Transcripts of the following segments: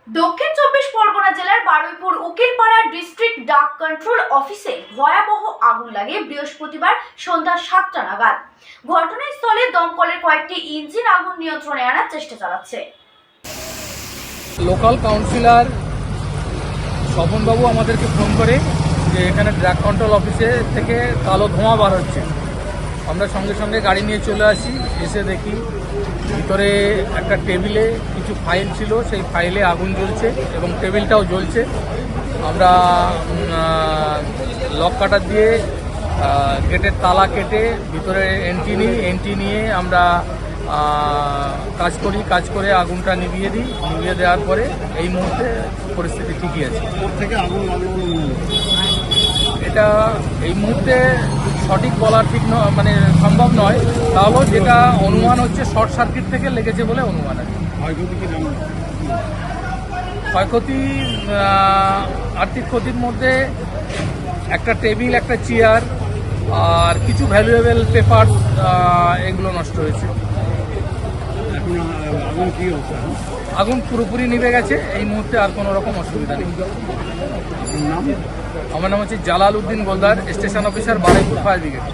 দক্ষিণ চব্বিশ পরগনা জেলার বারুইপুর উকিলপাড়া ডিস্ট্রিক্ট ডাক কন্ট্রোল অফিসে ভয়াবহ আগুন লাগে বৃহস্পতিবার সন্ধ্যা 7টা নাগাদ। ঘটনাস্থলে দমকলের কয়েকটি ইঞ্জিন আগুন নিয়ন্ত্রণে আনার চেষ্টা চালাচ্ছে। লোকাল কাউন্সিলর স্বপনবাবু আমাদেরকে ফোন করে যে এখানে ড্রাগ কন্ট্রোল অফিসে থেকে কালো ধোঁয়া বার হচ্ছে। আমরা সঙ্গে সঙ্গে গাড়ি নিয়ে চলে আসি, এসে দেখি ভিতরে একটা টেবিলে কিছু ফাইল ছিল, সেই ফাইলে আগুন জ্বলছে এবং টেবিলটাও জ্বলছে। আমরা লক কাটার দিয়ে গেটের তালা কেটে ভিতরে এন্ট্রি নিয়ে আমরা কাজ করে আগুনটা নিভিয়ে দিই। নিভিয়ে দেওয়ার পরে এই মুহূর্তে পরিস্থিতি ঠিকই আছে। এটা এই মুহূর্তে সঠিক বলার ঠিক নয়, মানে সম্ভব নয়। তাহলেও যেটা অনুমান হচ্ছে শর্ট সার্কিট থেকে লেগেছে বলে অনুমান আছে। ক্ষয়ক্ষতি আর্থিক ক্ষতির মধ্যে একটা টেবিল, একটা চেয়ার আর কিছু ভ্যালুয়েবল পেপার এগুলো নষ্ট হয়েছে। আগুন পুরোপুরি নিভে গেছে, এই মুহূর্তে আর কোনো রকম অসুবিধা নেই। আমার নাম হচ্ছে Jalal Uddin Goldar, station officer, Baruipur fire brigade.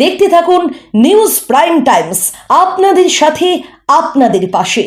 দেখতে থাকুন নিউজ প্রাইম টাইমস, আপনাদের সাথে আপনাদের পাশে।